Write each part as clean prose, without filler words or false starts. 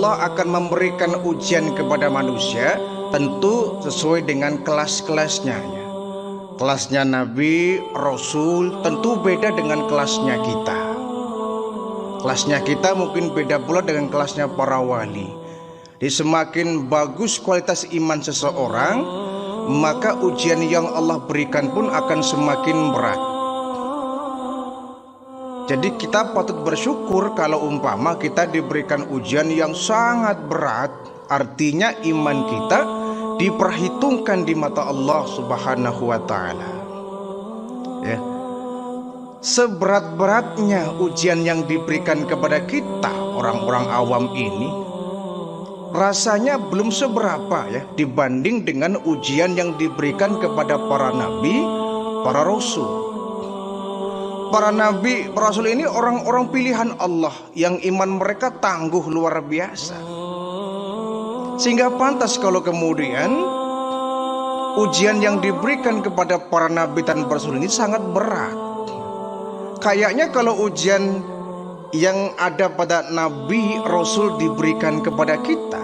Allah akan memberikan ujian kepada manusia, tentu sesuai dengan kelas-kelasnya. Kelasnya Nabi, Rasul tentu beda dengan kelasnya kita. Kelasnya kita mungkin beda pula dengan kelasnya para wali. Di semakin bagus kualitas iman seseorang, maka ujian yang Allah berikan pun akan semakin berat. Jadi kita patut bersyukur kalau umpama kita diberikan ujian yang sangat berat, artinya iman kita diperhitungkan di mata Allah Subhanahu wa Ta'ala. Ya. Seberat-beratnya ujian yang diberikan kepada kita, orang-orang awam ini, rasanya belum seberapa ya dibanding dengan ujian yang diberikan kepada para nabi, para rasul. Para nabi, para rasul ini orang-orang pilihan Allah yang iman mereka tangguh luar biasa. Sehingga pantas kalau kemudian ujian yang diberikan kepada para nabi dan para rasul ini sangat berat. Kayaknya kalau ujian yang ada pada nabi, rasul diberikan kepada kita,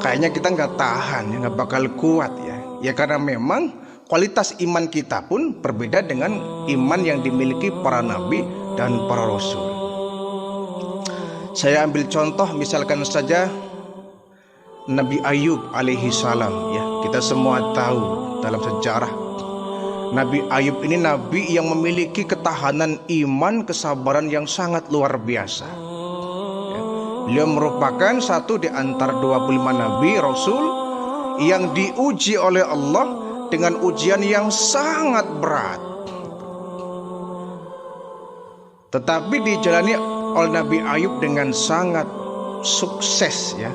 kayaknya kita nggak tahan, nggak bakal kuat ya. Ya karena memang kualitas iman kita pun berbeda dengan iman yang dimiliki para nabi dan para rasul. Saya ambil contoh misalkan saja Nabi Ayub alaihi salam ya. Kita semua tahu dalam sejarah Nabi Ayub ini nabi yang memiliki ketahanan iman, kesabaran yang sangat luar biasa ya. Beliau merupakan satu di antara 25 nabi rasul yang diuji oleh Allah dengan ujian yang sangat berat, tetapi dijalani oleh Nabi Ayub dengan sangat sukses ya,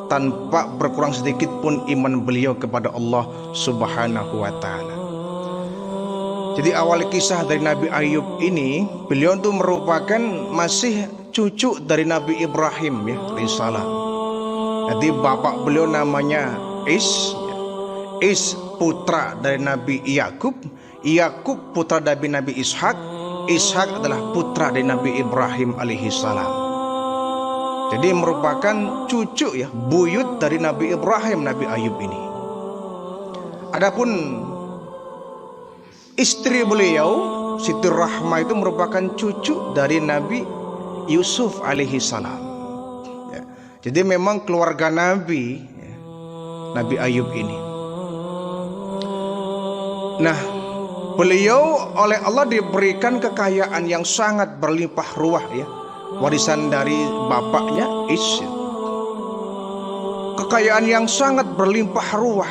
tanpa berkurang sedikit pun iman beliau kepada Allah Subhanahu wa Ta'ala. Jadi awal kisah dari Nabi Ayub ini, beliau itu merupakan masih cucu dari Nabi Ibrahim ya, alaihissalam. Jadi bapak beliau namanya Is putra dari Nabi Yakub, Yakub putra dari Nabi Ishak, Ishak adalah putra dari Nabi Ibrahim alaihissalam. Jadi merupakan cucu ya, buyut dari Nabi Ibrahim, Nabi Ayub ini. Adapun istri beliau Siti Rahmah itu merupakan cucu dari Nabi Yusuf alaihi salam ya. Jadi memang keluarga Nabi ya, Nabi Ayub ini. Nah, beliau oleh Allah diberikan kekayaan yang sangat berlimpah ruah ya, warisan dari bapaknya Is. Kekayaan yang sangat berlimpah ruah.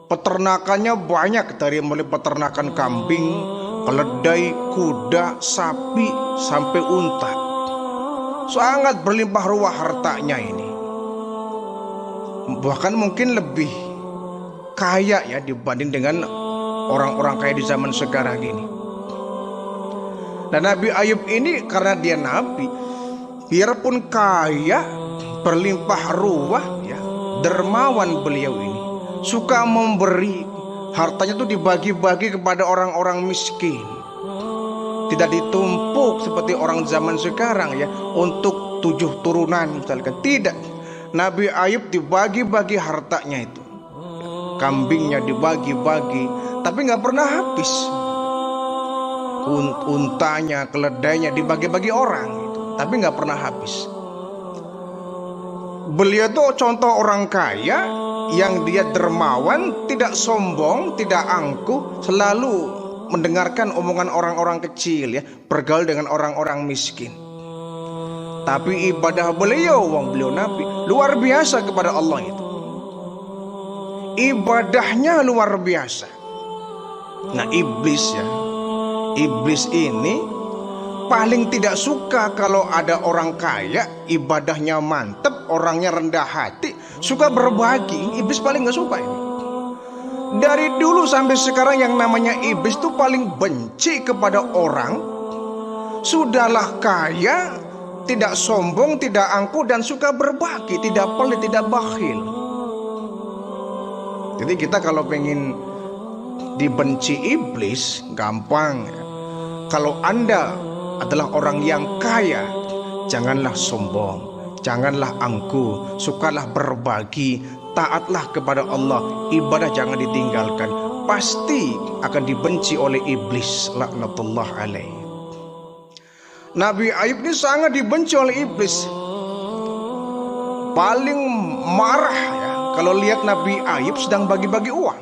Peternakannya banyak, dari mulai peternakan kambing, keledai, kuda, sapi, sampai unta. Sangat berlimpah ruah hartanya ini. Bahkan mungkin lebih kaya ya dibanding dengan orang-orang kaya di zaman sekarang ini. Dan Nabi Ayub ini karena dia nabi, biarpun kaya, berlimpah ruah ya, dermawan beliau ini, suka memberi. Hartanya tuh dibagi-bagi kepada orang-orang miskin. Tidak ditumpuk seperti orang zaman sekarang ya, untuk 7 turunan misalkan. Tidak, Nabi Ayub dibagi-bagi hartanya itu. Kambingnya dibagi-bagi, tapi nggak pernah habis. Untanya, keledainya dibagi-bagi orang gitu, tapi nggak pernah habis. Beliau tuh contoh orang kaya yang dia dermawan, tidak sombong, tidak angkuh, selalu mendengarkan omongan orang-orang kecil ya, bergaul dengan orang-orang miskin. Tapi ibadah beliau, beliau nabi, luar biasa kepada Allah itu. Ibadahnya luar biasa. Nah, iblis ya, iblis ini paling tidak suka kalau ada orang kaya, ibadahnya mantep, orangnya rendah hati, suka berbagi. Iblis paling gak suka ini. Dari dulu sampai sekarang yang namanya iblis tuh paling benci kepada orang sudahlah kaya, tidak sombong, tidak angkuh, dan suka berbagi, tidak pelit, tidak bakhil. Jadi kita kalau pengen dibenci iblis gampang. Kalau Anda adalah orang yang kaya, janganlah sombong, Janganlah angkuh, sukalah berbagi, taatlah kepada Allah, ibadah jangan ditinggalkan. Pasti akan dibenci oleh iblis, laknatullah alaih. Nabi Ayub ini sangat dibenci oleh iblis. Paling marah ya kalau lihat Nabi Ayub sedang bagi-bagi uang.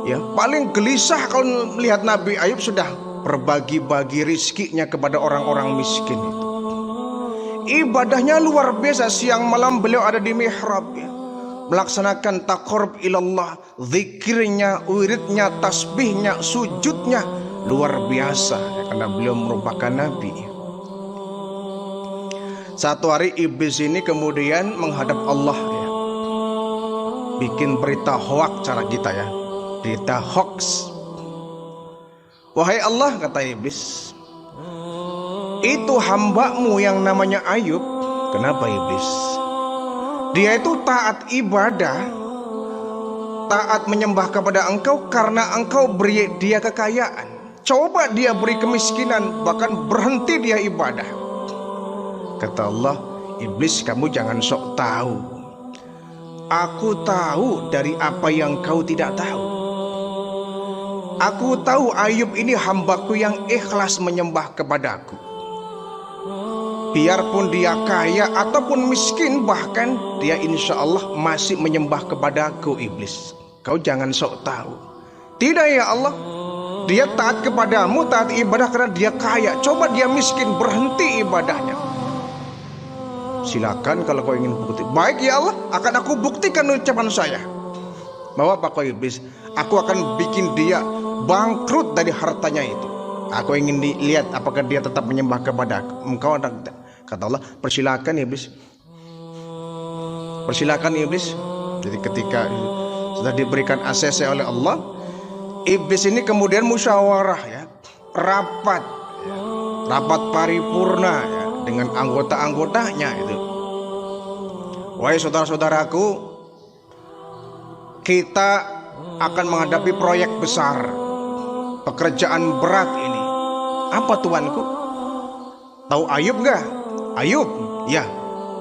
Ya, paling gelisah kalau melihat Nabi Ayub sudah berbagi-bagi rizkinya kepada orang-orang miskin itu. Ibadahnya luar biasa, siang malam beliau ada di mihrab ya, melaksanakan taqarrub ilallah, zikirnya, wiridnya, tasbihnya, sujudnya luar biasa ya, karena beliau merupakan nabi. Satu hari iblis ini kemudian menghadap Allah ya, bikin berita hoax, cara kita ya, berita hoax. Wahai Allah, kata iblis, itu hambamu yang namanya Ayub. Kenapa iblis? Dia itu taat ibadah, taat menyembah kepada engkau karena engkau beri dia kekayaan. Coba dia beri kemiskinan, bahkan berhenti dia ibadah. Kata Allah, iblis, kamu jangan sok tahu. Aku tahu dari apa yang kau tidak tahu. Aku tahu Ayub ini hambaku yang ikhlas menyembah kepadaku. Biarpun dia kaya ataupun miskin, bahkan dia insya Allah masih menyembah kepadaku. Iblis, kau jangan sok tahu. Tidak ya Allah, dia taat kepadamu, taat ibadah karena dia kaya. Coba dia miskin, berhenti ibadahnya. Silakan kalau kau ingin bukti. Baik ya Allah, akan aku buktikan ucapan saya. Bahwa apa kau iblis? Aku akan bikin dia bangkrut dari hartanya itu. Aku ingin lihat apakah dia tetap menyembah kepada engkau atau tidak. Kata Allah, persilakan iblis. Persilakan iblis. Jadi ketika sudah diberikan ACC oleh Allah, iblis ini kemudian musyawarah ya, rapat ya, rapat paripurna ya, dengan anggota-anggotanya itu. Wahai saudara-saudaraku, kita akan menghadapi proyek besar, pekerjaan berat ini. Apa tuanku? Tahu Ayub gak? Ayub? Ya,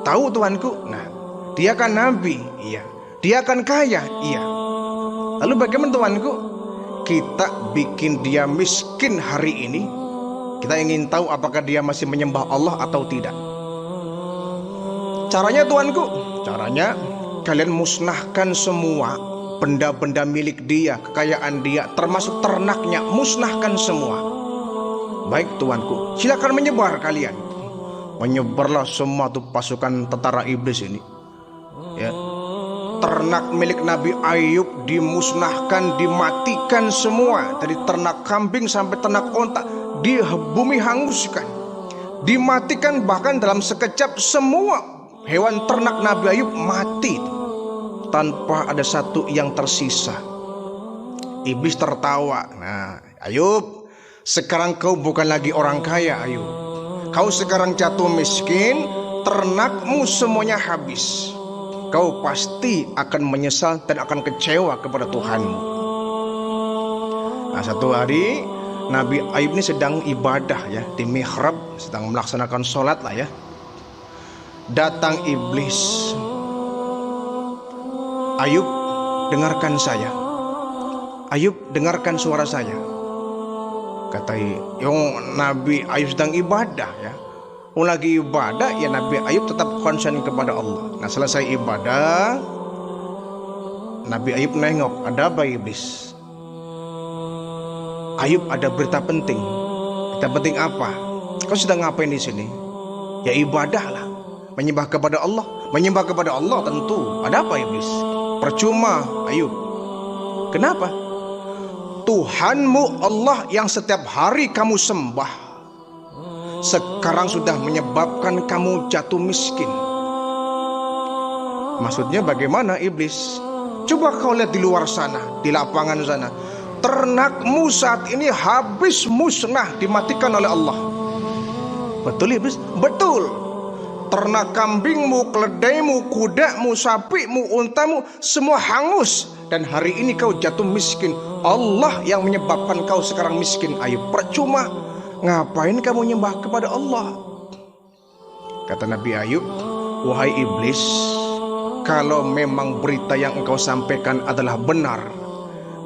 tahu tuanku. Nah, dia kan nabi. Iya. Dia kan kaya. Iya. Lalu bagaimana tuanku? Kita bikin dia miskin hari ini. Kita ingin tahu apakah dia masih menyembah Allah atau tidak. Caranya tuanku, caranya kalian musnahkan semua benda-benda milik dia, kekayaan dia, termasuk ternaknya, musnahkan semua. Baik tuanku, silakan menyebar kalian. Menyebarlah semua tuh pasukan tentara iblis ini. Ya, ternak milik Nabi Ayub dimusnahkan, dimatikan semua, dari ternak kambing sampai ternak onta, di bumi hanguskan, dimatikan. Bahkan dalam sekejap semua hewan ternak Nabi Ayub mati tanpa ada satu yang tersisa. Iblis tertawa. Nah, Ayub, sekarang kau bukan lagi orang kaya Ayub. Kau sekarang jatuh miskin, ternakmu semuanya habis. Kau pasti akan menyesal dan akan kecewa kepada Tuhanmu. Nah, satu hari Nabi Ayub ini sedang ibadah ya, di mihrab, sedang melaksanakan sholat lah ya. Datang iblis. Ayub, dengarkan saya. Ayub, dengarkan suara saya. Kata yang Nabi Ayub sedang ibadah ya. Lagi ibadah ya, Nabi Ayub tetap konsen kepada Allah. Nah, selesai ibadah, Nabi Ayub nengok, ada apa iblis? Ayub, ada berita penting. Berita penting apa? Kau sedang ngapain di sini? Ya ibadah lah, menyembah kepada Allah. Menyembah kepada Allah tentu. Ada apa iblis? Percuma Ayub. Kenapa? Tuhanmu Allah yang setiap hari kamu sembah sekarang sudah menyebabkan kamu jatuh miskin. Maksudnya bagaimana iblis? Coba kau lihat di luar sana, di lapangan sana. Ternakmu saat ini habis musnah, dimatikan oleh Allah. Betul iblis? Betul. Ternak kambingmu, keledaimu, kudamu, sapimu, untamu, semua hangus. Dan hari ini kau jatuh miskin. Allah yang menyebabkan kau sekarang miskin Ayub. Percuma. Ngapain kamu nyembah kepada Allah? Kata Nabi Ayub, wahai iblis, kalau memang berita yang engkau sampaikan adalah benar,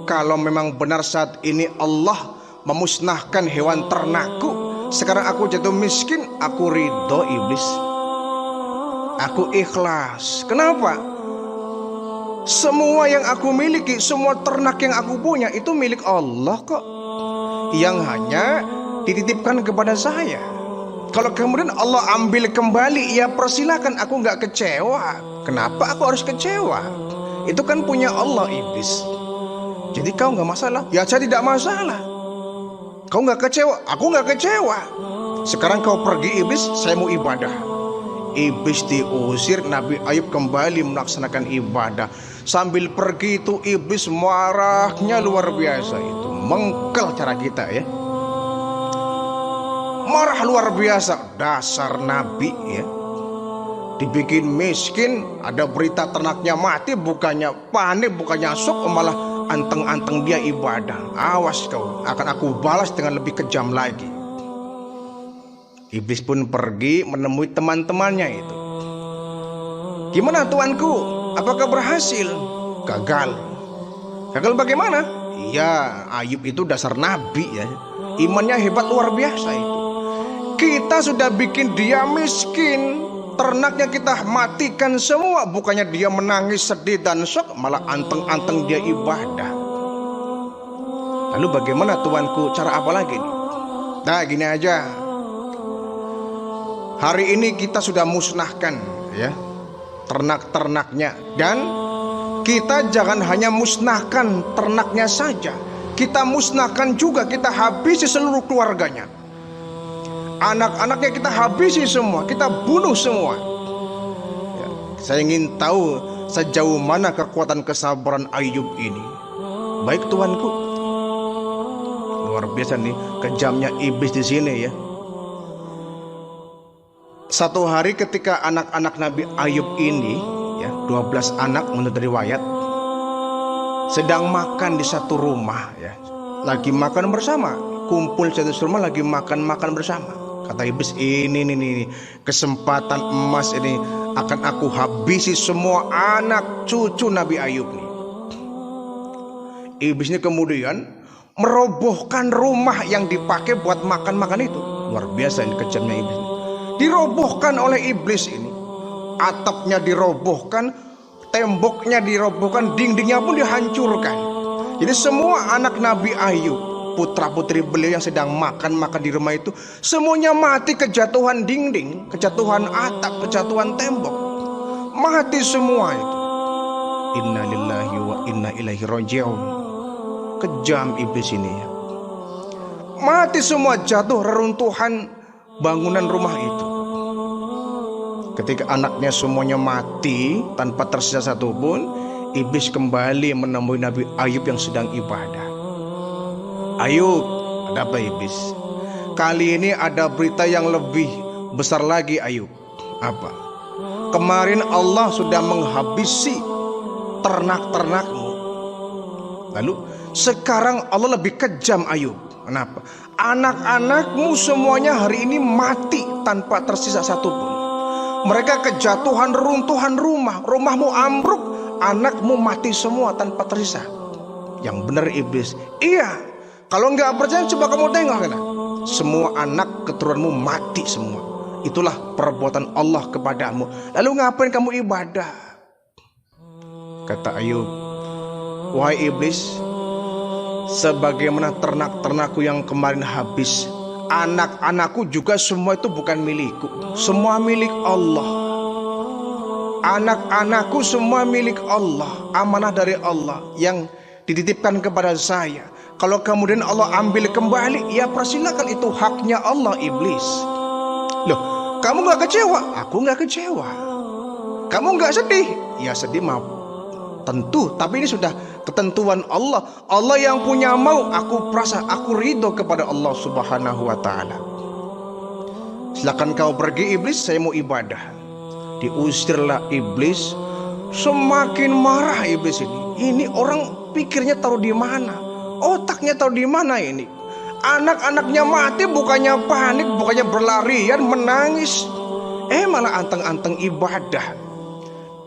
kalau memang benar saat ini Allah memusnahkan hewan ternakku, sekarang aku jatuh miskin, aku ridho iblis. Aku ikhlas. Kenapa? Semua yang aku miliki, semua ternak yang aku punya itu milik Allah kok, yang hanya dititipkan kepada saya. Kalau kemudian Allah ambil kembali, ya persilakan, aku nggak kecewa. Kenapa aku harus kecewa? Itu kan punya Allah iblis. Jadi kau nggak masalah? Ya saya tidak masalah. Kau nggak kecewa? Aku nggak kecewa. Sekarang kau pergi iblis, saya mau ibadah. Iblis diusir, Nabi Ayub kembali melaksanakan ibadah. Sambil pergi itu iblis marahnya luar biasa itu. Mengkel cara kita ya. Marah luar biasa, dasar nabi ya. Dibikin miskin, ada berita ternaknya mati, bukannya panik, bukannya syok, malah anteng-anteng dia ibadah. Awas kau, akan aku balas dengan lebih kejam lagi. Iblis pun pergi menemui teman-temannya itu. Gimana tuanku? Apakah berhasil? Gagal. Gagal bagaimana? Ya, Ayub itu dasar nabi ya. Imannya hebat luar biasa itu. Kita sudah bikin dia miskin, ternaknya kita matikan semua, bukannya dia menangis sedih dan syok, malah anteng-anteng dia ibadah. Lalu bagaimana tuanku? Cara apa lagi nih? Nah gini aja, hari ini kita sudah musnahkan ya ternak-ternaknya, dan kita jangan hanya musnahkan ternaknya saja, kita musnahkan juga, kita habisi seluruh keluarganya. Anak-anaknya kita habisi semua, kita bunuh semua ya. Saya ingin tahu sejauh mana kekuatan kesabaran Ayub ini. Baik tuanku, luar biasa nih kejamnya iblis di sini ya. Satu hari ketika anak-anak Nabi Ayub ini ya, 12 anak menurut riwayat, sedang makan di satu rumah ya, lagi makan bersama, kumpul satu rumah lagi makan bersama. Kata iblis, ini kesempatan emas ini, akan aku habisi semua anak cucu Nabi Ayub nih. Iblis ini kemudian merobohkan rumah yang dipakai buat makan itu. Luar biasa ini kejamnya iblis. Dirobohkan oleh iblis ini. Atapnya dirobohkan, temboknya dirobohkan, dindingnya pun dihancurkan. Jadi semua anak Nabi Ayub, putra-putri beliau yang sedang makan di rumah itu, semuanya mati kejatuhan dinding, kejatuhan atap, kejatuhan tembok. Mati semua itu. Inna lillahi wa inna ilaihi raji'un. Kejam iblis ini ya. Mati semua, jatuh reruntuhan bangunan rumah itu. Ketika anaknya semuanya mati tanpa tersisa satupun, iblis kembali menemui Nabi Ayub yang sedang ibadah. Ayub, ada apa iblis? Kali ini ada berita yang lebih besar lagi Ayub. Apa? Kemarin Allah sudah menghabisi ternak-ternakmu. Lalu sekarang Allah lebih kejam Ayub. Kenapa? Anak-anakmu semuanya hari ini mati tanpa tersisa satupun. Mereka kejatuhan runtuhan rumah, rumahmu ambruk, anakmu mati semua tanpa tersisa. Yang benar iblis. Iya. Kalau nggak percaya coba kamu tengok kan? Semua anak keturunanmu mati semua. Itulah perbuatan Allah kepadamu. Lalu ngapain kamu ibadah? Kata Ayub, wahai iblis, sebagaimana ternak-ternakku yang kemarin habis, anak-anakku juga semua itu bukan milikku, semua milik Allah. Anak-anakku semua milik Allah, amanah dari Allah yang dititipkan kepada saya. Kalau kemudian Allah ambil kembali, ya persilakan, itu haknya Allah iblis. Loh, kamu gak kecewa? Aku gak kecewa. Kamu gak sedih? Ya sedih mah tentu, tapi ini sudah ketentuan Allah. Allah yang punya mau, aku perasa, aku ridho kepada Allah subhanahu wa ta'ala. Silakan kau pergi iblis, saya mau ibadah. Diusirlah iblis. Semakin marah iblis ini. Ini orang pikirnya taruh di mana? Otaknya taruh di mana ini? Anak-anaknya mati, bukannya panik, bukannya berlarian menangis. Malah anteng-anteng ibadah.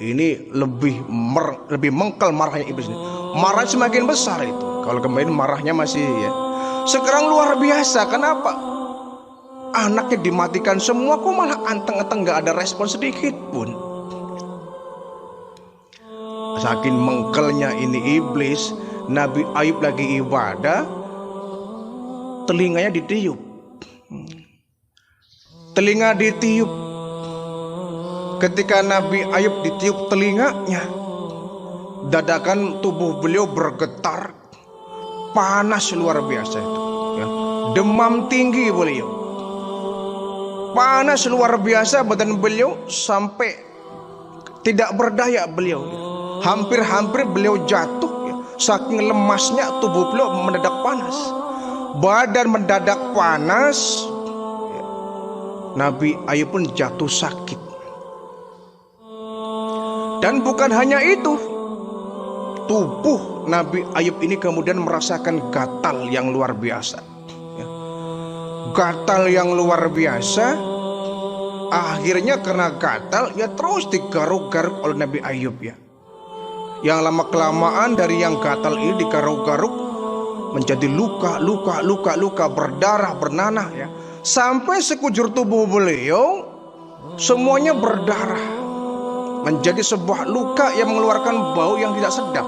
Ini lebih mengkel marahnya iblis ini. Marah semakin besar itu. Kalau kemarin marahnya masih ya. Sekarang luar biasa. Kenapa? Anaknya dimatikan semua, kok malah anteng-anteng gak ada respon sedikit pun. Saking mengkelnya ini iblis, Nabi Ayub lagi ibadah, telinganya ditiup. Telinga ditiup. Ketika Nabi Ayub ditiup telinganya, dadakan tubuh beliau bergetar, panas luar biasa itu. Ya. Demam tinggi beliau, panas luar biasa badan beliau sampai tidak berdaya beliau. Hampir-hampir beliau jatuh. Ya. Saking lemasnya tubuh beliau mendadak panas, badan mendadak panas. Ya. Nabi Ayub pun jatuh sakit. Dan bukan hanya itu, tubuh Nabi Ayub ini kemudian merasakan gatal yang luar biasa. Ya. Gatal yang luar biasa. Akhirnya karena gatal, ya terus digaruk-garuk oleh Nabi Ayub ya. Yang lama kelamaan dari yang gatal ini digaruk-garuk menjadi luka, berdarah, bernanah ya. Sampai sekujur tubuh beliau semuanya berdarah. Menjadi sebuah luka yang mengeluarkan bau yang tidak sedap.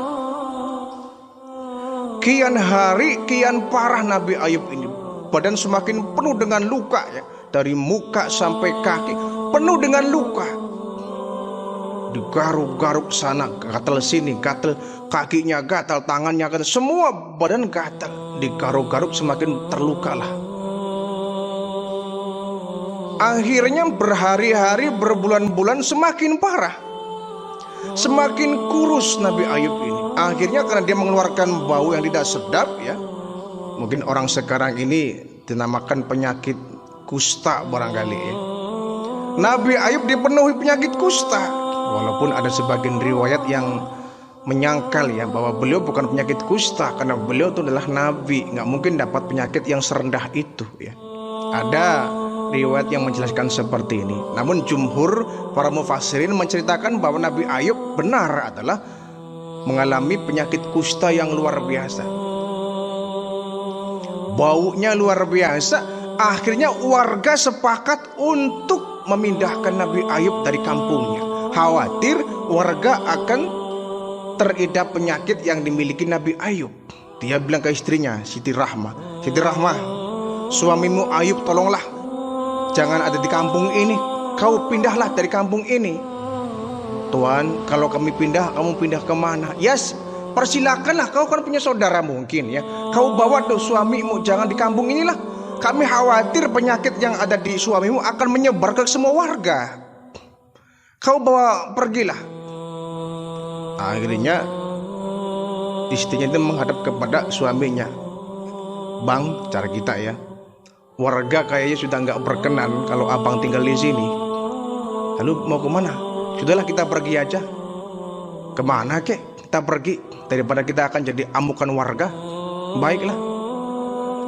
Kian hari kian parah Nabi Ayub ini. Badan semakin penuh dengan luka ya. Dari muka sampai kaki penuh dengan luka. Digaruk-garuk sana, gatal sini, gatal kakinya, gatal tangannya, gatal, semua badan gatal. Digaruk-garuk semakin terlukalah. Akhirnya berhari-hari, berbulan-bulan semakin parah. Semakin kurus Nabi Ayub ini. Akhirnya karena dia mengeluarkan bau yang tidak sedap ya. Mungkin orang sekarang ini dinamakan penyakit kusta barangkali ya. Nabi Ayub dipenuhi penyakit kusta. Walaupun ada sebagian riwayat yang menyangkal ya bahwa beliau bukan penyakit kusta, karena beliau itu adalah nabi, nggak mungkin dapat penyakit yang serendah itu ya. Ada riwayat yang menjelaskan seperti ini. Namun jumhur para mufassirin menceritakan bahwa Nabi Ayub benar adalah mengalami penyakit kusta yang luar biasa. Baunya luar biasa. Akhirnya warga sepakat untuk memindahkan Nabi Ayub dari kampungnya. Khawatir warga akan teridap penyakit yang dimiliki Nabi Ayub. Dia bilang ke istrinya Siti Rahmah, Siti Rahmah, suamimu Ayub tolonglah, jangan ada di kampung ini. Kau pindahlah dari kampung ini. Tuan, kalau kami pindah, kamu pindah kemana? Yes, persilakanlah, kau kan punya saudara mungkin ya. Kau bawa tuh suamimu, jangan di kampung inilah. Kami khawatir penyakit yang ada di suamimu akan menyebar ke semua warga. Kau bawa pergilah. Akhirnya istrinya itu menghadap kepada suaminya. Bang, cara kita ya, warga kayaknya sudah nggak berkenan kalau abang tinggal di sini. Lalu mau kemana? Sudahlah kita pergi aja. Kemana kek? Kita pergi daripada kita akan jadi amukan warga. Baiklah.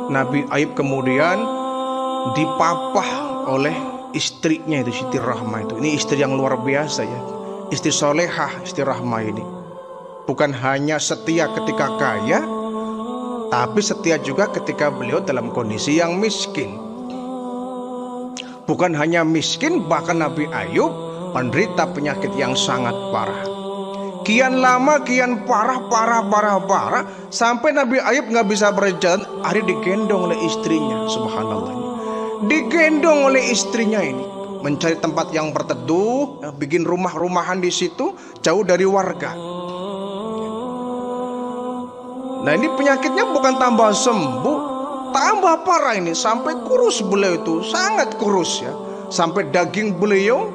Nabi Ayub kemudian dipapah oleh istrinya itu Siti Rahmah itu. Ini istri yang luar biasa ya. Istri solehah Siti Rahmah ini. Bukan hanya setia ketika kaya, tapi setia juga ketika beliau dalam kondisi yang miskin. Bukan hanya miskin, bahkan Nabi Ayub menderita penyakit yang sangat parah. Kian lama, kian parah, sampai Nabi Ayub nggak bisa berjalan. Akhirnya digendong oleh istrinya, subhanallah. Digendong oleh istrinya ini mencari tempat yang berteduh, bikin rumah-rumahan di situ jauh dari warga. Nah ini penyakitnya bukan tambah sembuh, tambah parah ini, sampai kurus beliau itu, sangat kurus ya. Sampai daging beliau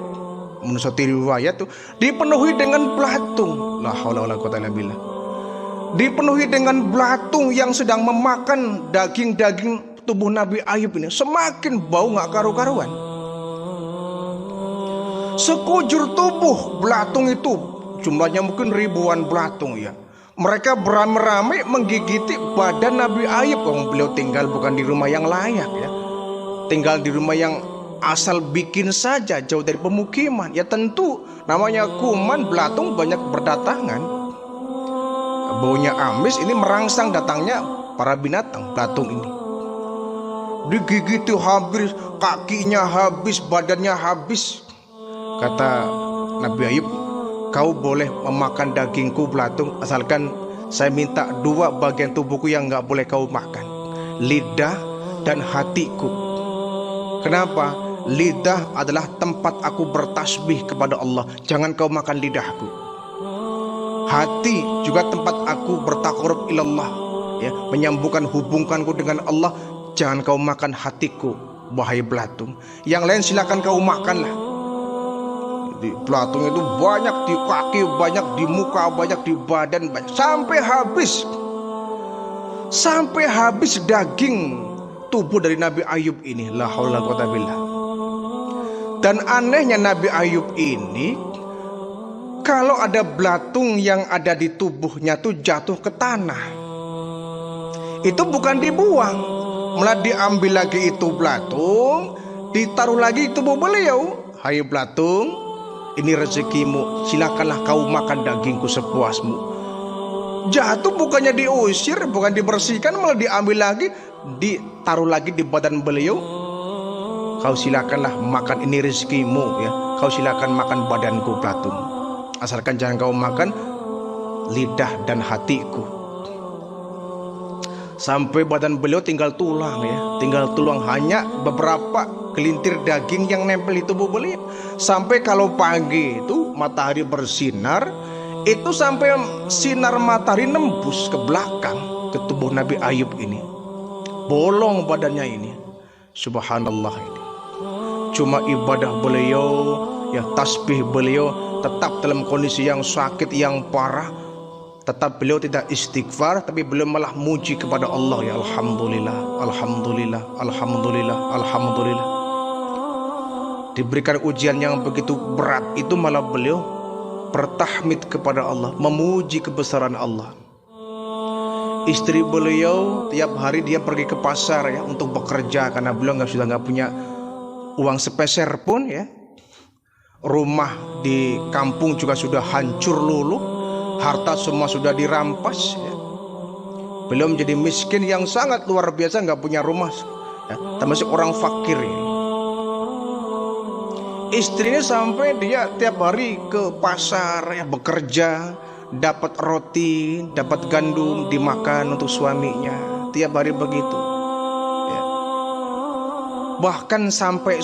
menurut riwayat tuh dipenuhi dengan belatung. La haula wala quwata illa billah. Dipenuhi dengan belatung yang sedang memakan daging-daging tubuh Nabi Ayub ini. Semakin bau gak karu-karuan. Sekujur tubuh belatung itu, jumlahnya mungkin ribuan belatung ya. Mereka beramai-ramai menggigiti badan Nabi Ayub. Beliau tinggal bukan di rumah yang layak ya. Tinggal di rumah yang asal bikin saja jauh dari pemukiman. Ya tentu namanya kuman belatung banyak berdatangan. Baunya amis ini merangsang datangnya para binatang belatung ini. Digigiti habis, kakinya habis, badannya habis. Kata Nabi Ayub, kau boleh memakan dagingku belatung, asalkan saya minta 2 bagian tubuhku yang gak boleh kau makan, lidah dan hatiku. Kenapa? Lidah adalah tempat aku bertasbih kepada Allah, jangan kau makan lidahku. Hati juga tempat aku bertakarub ilallah, ya, menyambungkan hubunganku dengan Allah, jangan kau makan hatiku, wahai belatung. Yang lain silakan kau makanlah. Di belatung itu banyak di kaki, banyak di muka, banyak di badan, banyak. Sampai habis daging tubuh dari Nabi Ayub ini. La haula wa quwwata billah. Dan anehnya Nabi Ayub ini, kalau ada belatung yang ada di tubuhnya tuh jatuh ke tanah, itu bukan dibuang, malah diambil lagi itu belatung, ditaruh lagi tubuh beliau. Hai belatung, ini rezekimu, silakanlah kau makan dagingku sepuasmu. Jatuh bukannya diusir, bukan dibersihkan, malah diambil lagi, ditaruh lagi di badan beliau. Kau silakanlah makan, ini rezekimu, ya. Kau silakan makan badanku belatung, asalkan jangan kau makan lidah dan hatiku. Sampai badan beliau tinggal tulang, ya, tinggal tulang, hanya beberapa gelintir daging yang nempel di tubuh beliau. Sampai kalau pagi itu matahari bersinar, itu sampai sinar matahari nembus ke belakang ke tubuh Nabi Ayub ini, bolong badannya ini. Subhanallah, ini cuma ibadah beliau, ya, tasbih beliau tetap dalam kondisi yang sakit, yang parah. Tetap beliau tidak istighfar, tapi beliau malah muji kepada Allah, ya alhamdulillah, alhamdulillah, alhamdulillah, alhamdulillah. Diberikan ujian yang begitu berat, itu malah beliau bertahmid kepada Allah, memuji kebesaran Allah. Istri beliau tiap hari dia pergi ke pasar, ya, untuk bekerja, karena beliau sudah nggak punya uang sepeser pun, ya. Rumah di kampung juga sudah hancur luluh, harta semua sudah dirampas, ya. Beliau menjadi miskin yang sangat luar biasa, nggak punya rumah, ya, termasuk orang fakir, ya. Istrinya sampai dia tiap hari ke pasar, ya, bekerja, dapat roti, dapat gandum dimakan untuk suaminya, tiap hari begitu, ya. Bahkan sampai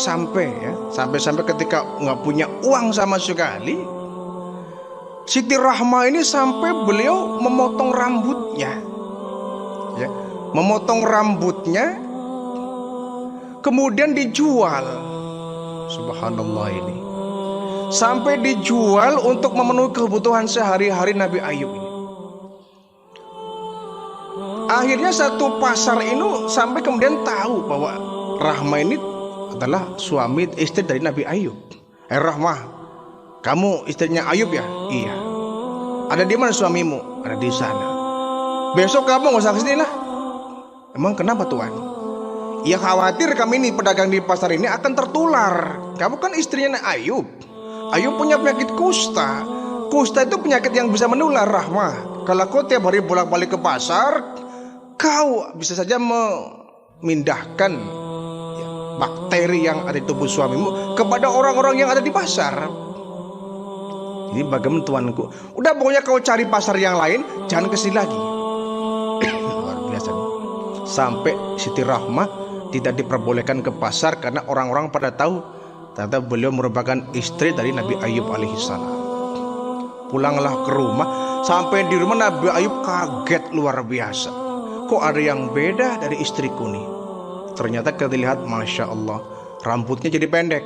ketika nggak punya uang sama sekali, Siti Rahma ini sampai beliau memotong rambutnya, ya, memotong rambutnya kemudian dijual. Subhanallah, ini sampai dijual untuk memenuhi kebutuhan sehari-hari Nabi Ayub ini. Akhirnya satu pasar ini sampai kemudian tahu bahwa Rahma ini adalah suami istri dari Nabi Ayub. Rahma, kamu istrinya Ayub, ya? Iya. Ada di mana suamimu? Ada di sana. Besok kamu nggak usah kesini lah. Emang kenapa Tuhan? Ya khawatir kami ini pedagang di pasar ini akan tertular. Kamu kan istrinya Ayub. Ayub punya penyakit kusta. Kusta itu penyakit yang bisa menular, Rahma. Kalau kau tiap hari bolak-balik ke pasar, kau bisa saja memindahkan, ya, bakteri yang ada di tubuh suamimu kepada orang-orang yang ada di pasar. Ini bagaimana tuanku? Udah, pokoknya kau cari pasar yang lain, jangan kesini lagi. Luar biasa. Sampai Siti Rahma tidak diperbolehkan ke pasar karena orang-orang pada tahu ternyata beliau merupakan istri dari Nabi Ayub alaihissalam. Pulanglah ke rumah, sampai di rumah Nabi Ayub kaget luar biasa. Kok ada yang beda dari istriku nih? Ternyata kita lihat, masya Allah, rambutnya jadi pendek.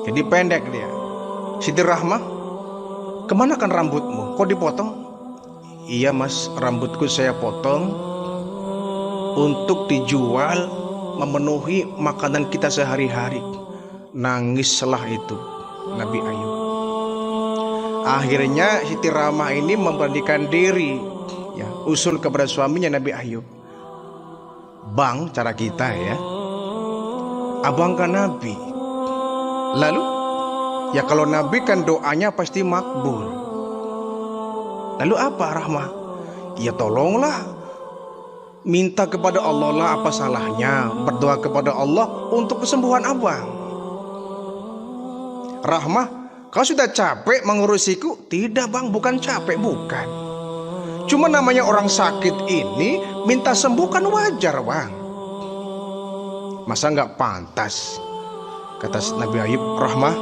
Jadi pendek dia. Siti Rahma, kemana kan rambutmu? Kok dipotong? Iya mas, rambutku saya potong untuk dijual memenuhi makanan kita sehari-hari. Nangislah itu Nabi Ayub. Akhirnya Siti Rahma ini memberanikan diri, ya, usul kepada suaminya Nabi Ayub. Bang, cara kita, ya, Abang kan Nabi. Lalu ya kalau Nabi kan doanya pasti makbul. Lalu apa Rahmah? Ya tolonglah, minta kepada Allah lah, apa salahnya berdoa kepada Allah untuk kesembuhan abang. Rahmah, kau sudah capek mengurusiku? Tidak bang, bukan capek, bukan. Cuma namanya orang sakit ini minta sembuh kan wajar bang. Masa nggak pantas? Kata Nabi Ayub, Rahmah,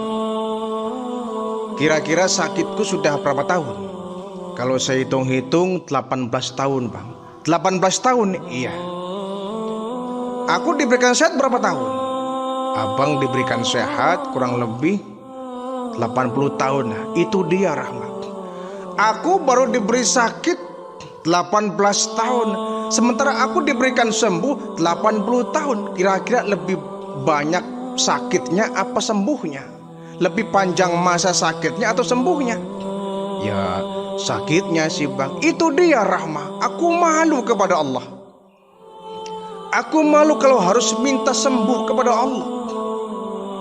kira-kira sakitku sudah berapa tahun? Kalau saya hitung-hitung 18 tahun bang. 18 tahun, iya. Aku diberikan sehat berapa tahun? Abang diberikan sehat kurang lebih 80 tahun. Nah, itu dia Rahmat. Aku baru diberi sakit 18 tahun, sementara aku diberikan sembuh 80 tahun. Kira-kira lebih banyak sakitnya apa sembuhnya? Lebih panjang masa sakitnya atau sembuhnya? Ya sakitnya sih bang. Itu dia Rahmah. Aku malu kepada Allah. Aku malu kalau harus minta sembuh kepada Allah.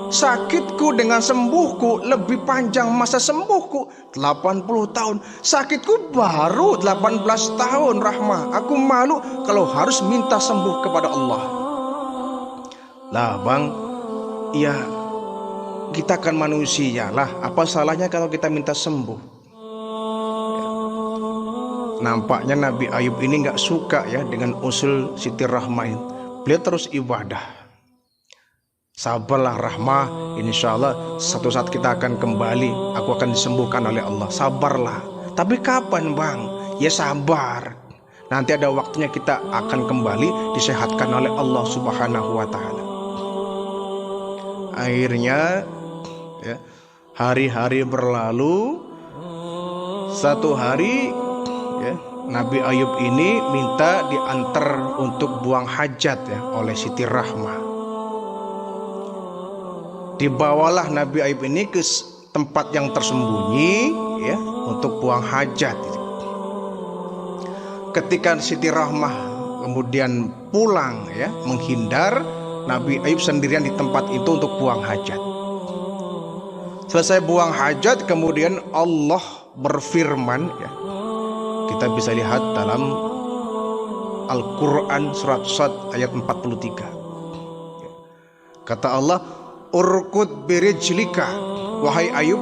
Sakitku dengan sembuhku lebih panjang masa sembuhku 80 tahun. Sakitku baru 18 tahun Rahmah. Aku malu kalau harus minta sembuh kepada Allah. Lah bang, ya kita kan manusia lah. Apa salahnya kalau kita minta sembuh? Nampaknya Nabi Ayub ini gak suka ya dengan usul Siti Rahmah. Beliau terus ibadah. Sabarlah Rahmah, insya Allah satu saat kita akan kembali. Aku akan disembuhkan oleh Allah. Sabarlah. Tapi kapan bang? Ya sabar. Nanti ada waktunya kita akan kembali disehatkan oleh Allah Subhanahu wa ta'ala. Akhirnya ya, hari-hari berlalu. Satu hari ya, Nabi Ayub ini minta diantar untuk buang hajat ya oleh Siti Rahmah. Dibawalah Nabi Ayub ini ke tempat yang tersembunyi ya untuk buang hajat. Ketika Siti Rahmah kemudian pulang ya menghindar, Nabi Ayub sendirian di tempat itu untuk buang hajat. Selesai buang hajat, kemudian Allah berfirman ya. Kita bisa lihat dalam Al-Quran surat Sad ayat 43. Kata Allah, urkud birijlika, wahai Ayub,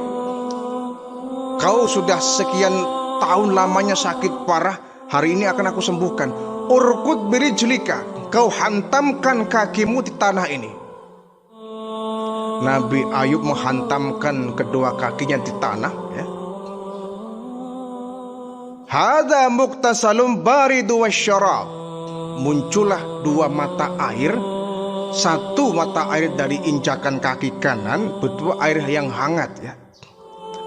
kau sudah sekian tahun lamanya sakit parah, hari ini akan aku sembuhkan. Urkud birijlika, kau hantamkan kakimu di tanah ini. Nabi Ayub menghantamkan kedua kakinya di tanah ya. Hadza muktasalum baridu wasyarab. Muncullah dua mata air. Satu mata air dari injakan kaki kanan, berdua air yang hangat ya.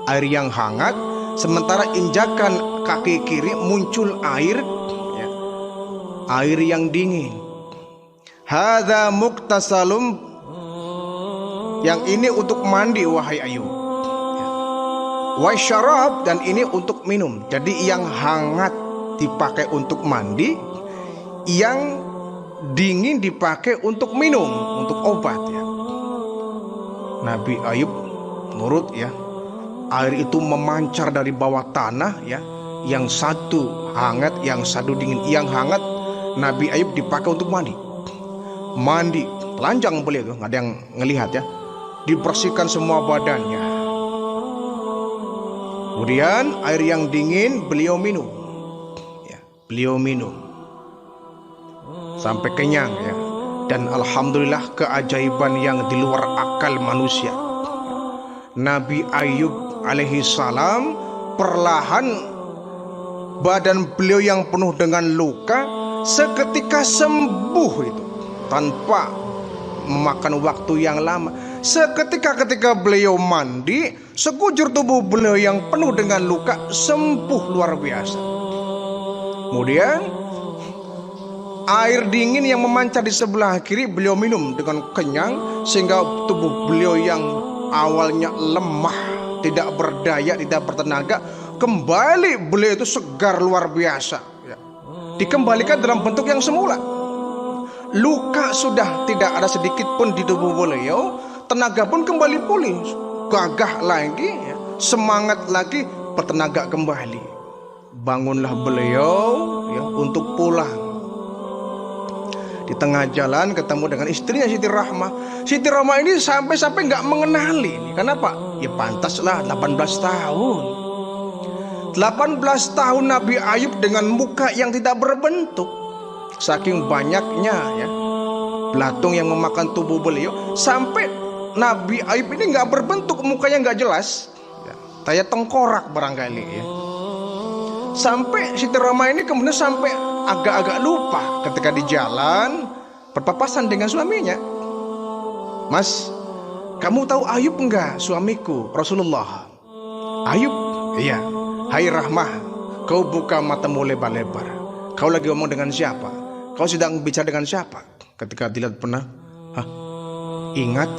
Air yang hangat, sementara injakan kaki kiri muncul air ya. Air yang dingin. Hadza muktasalum, yang ini untuk mandi wahai Ayub. Wasyarab, dan ini untuk minum. Jadi yang hangat dipakai untuk mandi, yang dingin dipakai untuk minum, untuk obat ya. Nabi Ayub nurut ya. Air itu memancar dari bawah tanah ya. Yang satu hangat, yang satu dingin. Yang hangat Nabi Ayub dipakai untuk mandi. Mandi, telanjang beliau tuh, nggak ada yang ngelihat ya. Dibersihkan semua badannya. Kemudian air yang dingin beliau minum ya, beliau minum sampai kenyang ya. Dan alhamdulillah keajaiban yang di luar akal manusia. Nabi Ayub alaihi salam perlahan badan beliau yang penuh dengan luka seketika sembuh itu tanpa memakan waktu yang lama. Seketika beliau mandi, sekujur tubuh beliau yang penuh dengan luka sembuh luar biasa. Kemudian air dingin yang memancar di sebelah kiri beliau minum dengan kenyang, sehingga tubuh beliau yang awalnya lemah, tidak berdaya, tidak bertenaga, kembali beliau itu segar luar biasa ya. Dikembalikan dalam bentuk yang semula. luka sudah tidak ada sedikit pun di tubuh beliau, tenaga pun kembali pulih, gagah lagi, ya, semangat lagi, bertenaga kembali. Bangunlah beliau, ya, untuk pulang. Di tengah jalan ketemu dengan istrinya Siti Rahmah. Siti Rahmah ini sampai nggak mengenali. Kenapa? Ya pantaslah 18 tahun. 18 tahun Nabi Ayub dengan muka yang tidak berbentuk. Saking banyaknya, ya, belatung yang memakan tubuh beliau, sampai Nabi Ayub ini nggak berbentuk, mukanya nggak jelas, ya, kayak tengkorak barangkali, ya. Sampai Siti Rahmah ini kemudian sampai agak-agak lupa ketika di jalan berpapasan dengan suaminya. Mas, kamu tahu Ayub enggak, suamiku Rasulullah? Ayub? Iya. Hai Rahmah, kau buka matamu lebar-lebar. Kau lagi ngomong dengan siapa? Kau sedang bicara dengan siapa? Ketika dilihat pernah, ingat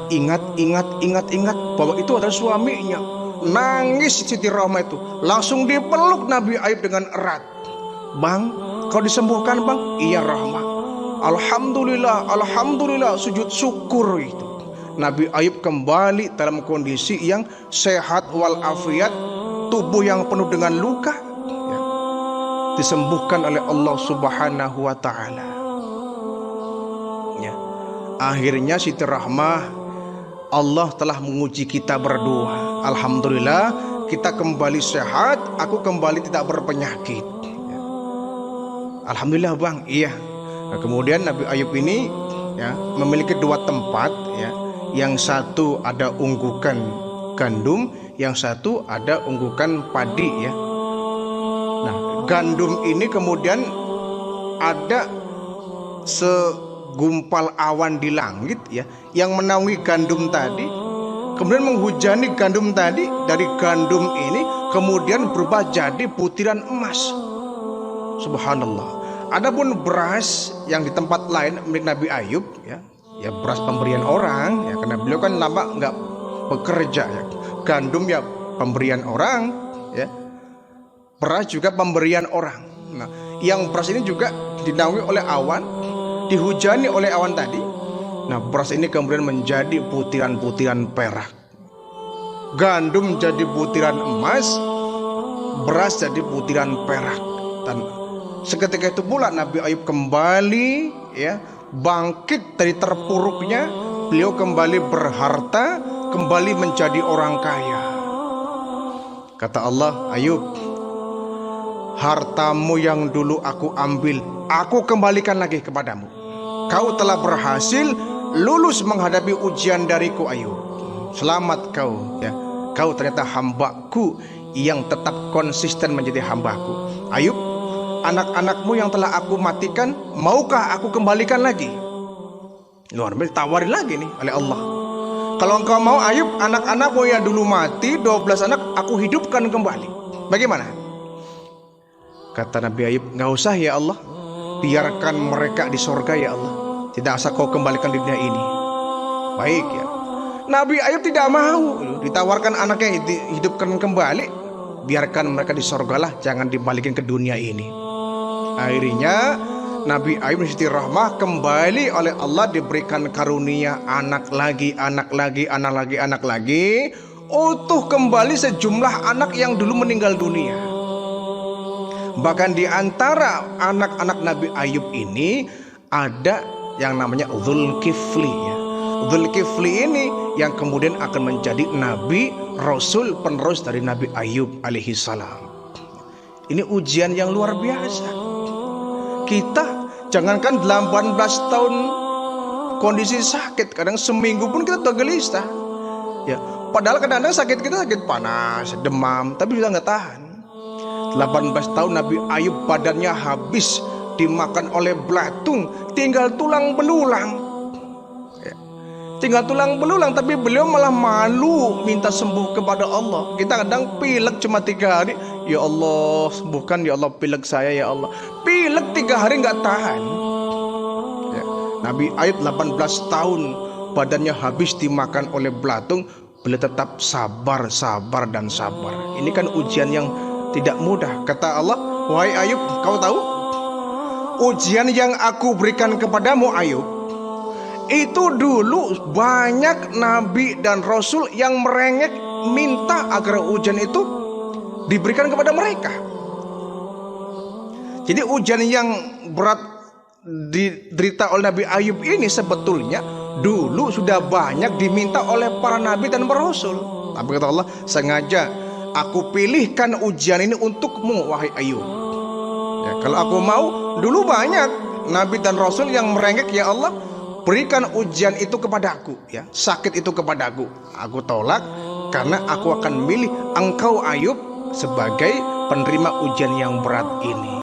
bahwa itu adalah suaminya. Nangis Siti Rahmah itu, langsung dipeluk Nabi Ayub dengan erat. Bang, kau disembuhkan bang? Iya Rahmah. Alhamdulillah, sujud syukur itu. Nabi Ayub kembali dalam kondisi yang sehat walafiat, tubuh yang penuh dengan luka, ya, disembuhkan oleh Allah Subhanahu wa Ta'ala. Ya. Akhirnya Siti Rahmah, Allah telah menguji kita berdua. Alhamdulillah, kita kembali sehat, aku kembali tidak berpenyakit. Ya. Alhamdulillah bang, iya. Nah, kemudian Nabi Ayub ini, ya, memiliki dua tempat, ya. Yang satu ada unggukan gandum, yang satu ada unggukan padi, ya. Nah, gandum ini kemudian ada segumpal awan di langit, ya, yang menaungi gandum tadi, kemudian menghujani gandum tadi. Dari gandum ini kemudian berubah jadi butiran emas. Subhanallah. Adapun beras yang di tempat lain milik Nabi Ayub, ya beras pemberian orang, ya, karena beliau kan lama nggak bekerja, ya. Gandum ya pemberian orang, ya, beras juga pemberian orang. Nah, yang beras ini juga dinaungi oleh awan, dihujani oleh awan tadi. Nah, beras ini kemudian menjadi butiran-butiran perak, gandum jadi butiran emas, beras jadi butiran perak. Dan seketika itu pula Nabi Ayub kembali, ya, bangkit dari terpuruknya. Beliau kembali berharta, kembali menjadi orang kaya. Kata Allah, Ayub, hartamu yang dulu aku ambil, aku kembalikan lagi kepadamu. Kau telah berhasil lulus menghadapi ujian dariku Ayub. Selamat kau, ya. Kau ternyata hambaku yang tetap konsisten menjadi hambaku. Ayub, anak-anakmu yang telah aku matikan, maukah aku kembalikan lagi? Luar biasa, tawarin lagi nih oleh Allah. Kalau engkau mau Ayub, anak-anakmu yang dulu mati, 12 anak, aku hidupkan kembali. Bagaimana? Kata Nabi Ayub, nggak usah ya Allah, biarkan mereka di sorga ya Allah, tidak usah kau kembalikan di dunia ini. Baik ya. Nabi Ayub tidak mau, ditawarkan anaknya hidupkan kembali, biarkan mereka di sorga lah, jangan dibalikin ke dunia ini. Akhirnya Nabi Ayub dan Siti Rahmah kembali oleh Allah diberikan karunia anak lagi, utuh kembali sejumlah anak yang dulu meninggal dunia. Bahkan di antara anak-anak Nabi Ayub ini ada yang namanya Dzulkifli, ya. Dzulkifli ini yang kemudian akan menjadi nabi, rasul, penerus dari Nabi Ayub alaihi salam. Ini ujian yang luar biasa. Kita jangankan 18 tahun kondisi sakit, kadang seminggu pun kita udah gelisah, ya. Padahal kadang-kadang sakit kita sakit panas, demam, tapi kita nggak tahan. 18 tahun Nabi Ayub badannya habis dimakan oleh belatung, tinggal tulang belulang, ya. Tinggal tulang belulang, tapi beliau malah malu minta sembuh kepada Allah. Kita kadang pilek cuma 3 hari, ya Allah sembuhkan ya Allah pilek saya ya Allah. Pilek 3 hari nggak tahan, ya. Nabi Ayub 18 tahun badannya habis dimakan oleh belatung, beliau tetap sabar. Ini kan ujian yang tidak mudah. Kata Allah, wahai Ayub, kau tahu ujian yang aku berikan kepadamu Ayub, Itu dulu banyak nabi dan rasul yang merengek minta agar ujian itu diberikan kepada mereka. Jadi ujian yang berat diderita oleh Nabi Ayub ini sebetulnya dulu sudah banyak diminta oleh para nabi dan para rasul. Tapi kata Allah, sengaja aku pilihkan ujian ini untukmu wahai Ayub. Ya, kalau aku mau, dulu banyak nabi dan rasul yang merengek, ya Allah, berikan ujian itu kepadaku, ya, sakit itu kepadaku. Aku tolak karena aku akan milih engkau Ayub sebagai penerima ujian yang berat ini.